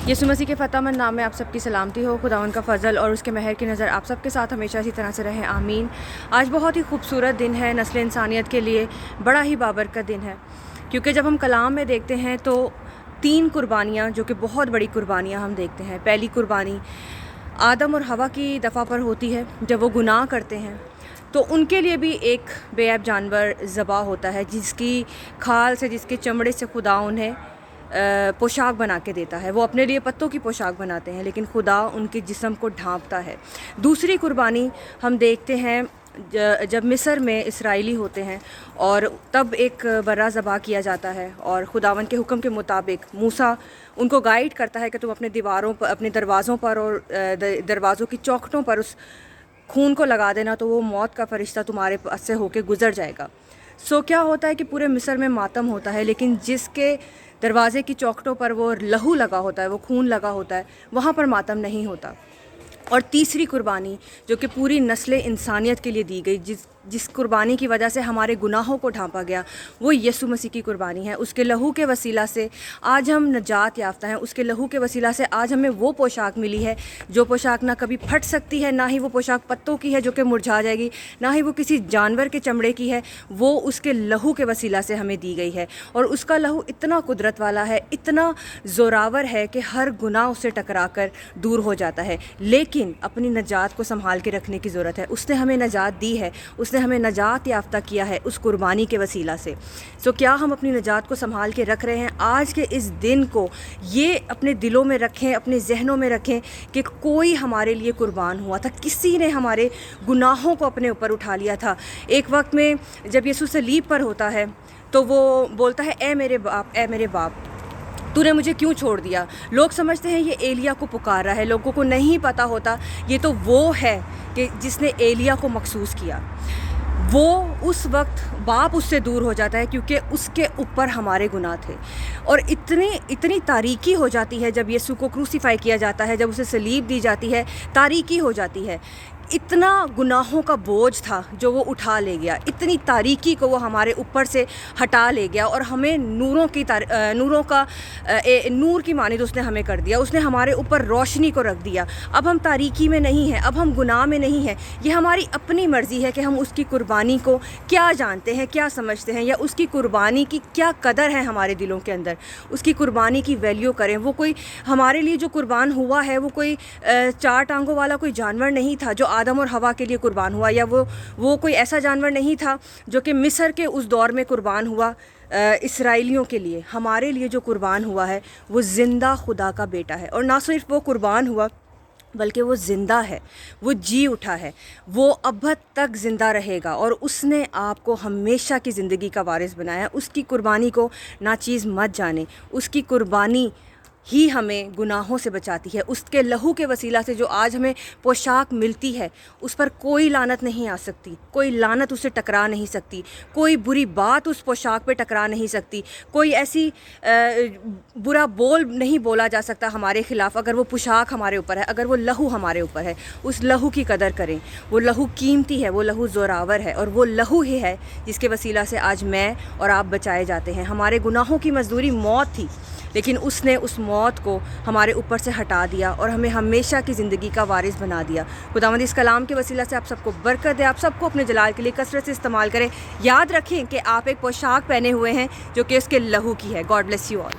یسوع مسیح کے فتح مند نام میں آپ سب کی سلامتی ہو. خداوند کا فضل اور اس کے مہر کی نظر آپ سب کے ساتھ ہمیشہ اسی طرح سے رہے. آمین. آج بہت ہی خوبصورت دن ہے نسل انسانیت کے لیے, بڑا ہی بابرکت دن ہے, کیونکہ جب ہم کلام میں دیکھتے ہیں تو 3 قربانیاں جو کہ بہت بڑی قربانیاں ہم دیکھتے ہیں. پہلی قربانی آدم اور حوا کی دفعہ پر ہوتی ہے جب وہ گناہ کرتے ہیں, تو ان کے لیے بھی ایک بے عیب جانور ذبح ہوتا ہے, جس کی کھال سے, جس کے چمڑے سے خدا انہیں پوشاک بنا کے دیتا ہے. وہ اپنے لیے پتوں کی پوشاک بناتے ہیں, لیکن خدا ان کے جسم کو ڈھانپتا ہے. دوسری قربانی ہم دیکھتے ہیں جب مصر میں اسرائیلی ہوتے ہیں اور تب ایک برا ذبح کیا جاتا ہے, اور خداوند کے حکم کے مطابق موسیٰ ان کو گائیڈ کرتا ہے کہ تم اپنے دیواروں پر, اپنے دروازوں پر اور دروازوں کی چوکھٹوں پر اس خون کو لگا دینا, تو وہ موت کا فرشتہ تمہارے پاس سے ہو کے گزر جائے گا. کیا ہوتا ہے کہ پورے مصر میں ماتم ہوتا ہے, لیکن جس کے دروازے کی چوکھٹوں پر وہ لہو لگا ہوتا ہے, وہ خون لگا ہوتا ہے, وہاں پر ماتم نہیں ہوتا. اور تیسری قربانی جو کہ پوری نسل انسانیت کے لیے دی گئی, جس قربانی کی وجہ سے ہمارے گناہوں کو ڈھانپا گیا, وہ یسوع مسیح کی قربانی ہے. اس کے لہو کے وسیلہ سے آج ہم نجات یافتہ ہیں. اس کے لہو کے وسیلہ سے آج ہمیں وہ پوشاک ملی ہے جو پوشاک نہ کبھی پھٹ سکتی ہے, نہ ہی وہ پوشاک پتوں کی ہے جو کہ مرجھا جائے گی, نہ ہی وہ کسی جانور کے چمڑے کی ہے. وہ اس کے لہو کے وسیلہ سے ہمیں دی گئی ہے, اور اس کا لہو اتنا قدرت والا ہے, اتنا زوراور ہے کہ ہر گناہ اسے ٹکرا کر دور ہو جاتا ہے. لیکن اپنی نجات کو سنبھال کے رکھنے کی ضرورت ہے. اس نے ہمیں نجات دی ہے, اس نے ہمیں نجات یافتہ کیا ہے اس قربانی کے وسیلہ سے. کیا ہم اپنی نجات کو سنبھال کے رکھ رہے ہیں؟ آج کے اس دن کو یہ اپنے دلوں میں رکھیں, اپنے ذہنوں میں رکھیں کہ کوئی ہمارے لیے قربان ہوا تھا, کسی نے ہمارے گناہوں کو اپنے اوپر اٹھا لیا تھا. ایک وقت میں جب یسوع صلیب پر ہوتا ہے تو وہ بولتا ہے, اے میرے باپ, تو نے مجھے کیوں چھوڑ دیا. لوگ سمجھتے ہیں یہ ایلیا کو پکار رہا ہے, لوگوں کو نہیں پتہ ہوتا یہ تو وہ ہے کہ جس نے ایلیا کو مخصوص کیا. وہ اس وقت باپ اس سے دور ہو جاتا ہے کیونکہ اس کے اوپر ہمارے گناہ تھے, اور اتنی تاریکی ہو جاتی ہے جب یسوع کو کروسیفائی کیا جاتا ہے, جب اسے صلیب دی جاتی ہے, تاریکی ہو جاتی ہے. اتنا گناہوں کا بوجھ تھا جو وہ اٹھا لے گیا, اتنی تاریکی کو وہ ہمارے اوپر سے ہٹا لے گیا, اور ہمیں نور کی مانند اس نے ہمیں کر دیا. اس نے ہمارے اوپر روشنی کو رکھ دیا. اب ہم تاریکی میں نہیں ہیں, اب ہم گناہ میں نہیں ہیں. یہ ہماری اپنی مرضی ہے کہ ہم اس کی قربانی کو کیا جانتے ہیں, کیا سمجھتے ہیں, یا اس کی قربانی کی کیا قدر ہے ہمارے دلوں کے اندر, اس کی قربانی کی ویلیو کریں. وہ کوئی ہمارے لیے جو قربان ہوا ہے وہ کوئی 4 ٹانگوں والا کوئی جانور نہیں تھا جو آدم اور حوا کے لیے قربان ہوا, یا وہ کوئی ایسا جانور نہیں تھا جو کہ مصر کے اس دور میں قربان ہوا اسرائیلیوں کے لیے. ہمارے لیے جو قربان ہوا ہے وہ زندہ خدا کا بیٹا ہے, اور نہ صرف وہ قربان ہوا بلکہ وہ زندہ ہے, وہ جی اٹھا ہے, وہ ابد تک زندہ رہے گا, اور اس نے آپ کو ہمیشہ کی زندگی کا وارث بنایا. اس کی قربانی کو ناچیز مت جانے, اس کی قربانی ہی ہمیں گناہوں سے بچاتی ہے. اس کے لہو کے وسیلہ سے جو آج ہمیں پوشاک ملتی ہے اس پر کوئی لعنت نہیں آ سکتی, کوئی لعنت اسے ٹکرا نہیں سکتی, کوئی بری بات اس پوشاک پہ ٹکرا نہیں سکتی, کوئی ایسی برا بول نہیں بولا جا سکتا ہمارے خلاف اگر وہ پوشاک ہمارے اوپر ہے, اگر وہ لہو ہمارے اوپر ہے. اس لہو کی قدر کریں, وہ لہو قیمتی ہے, وہ لہو زوراور ہے, اور وہ لہو ہی ہے جس کے وسیلہ سے آج میں اور آپ بچائے جاتے ہیں. ہمارے گناہوں کی مزدوری موت تھی, لیکن اس نے اس موت کو ہمارے اوپر سے ہٹا دیا اور ہمیں ہمیشہ کی زندگی کا وارث بنا دیا. خداوند اس کلام کے وسیلہ سے آپ سب کو برکت دے, آپ سب کو اپنے جلال کے لیے کثرت سے استعمال کریں. یاد رکھیں کہ آپ ایک پوشاک پہنے ہوئے ہیں جو کہ اس کے لہو کی ہے. God bless you all.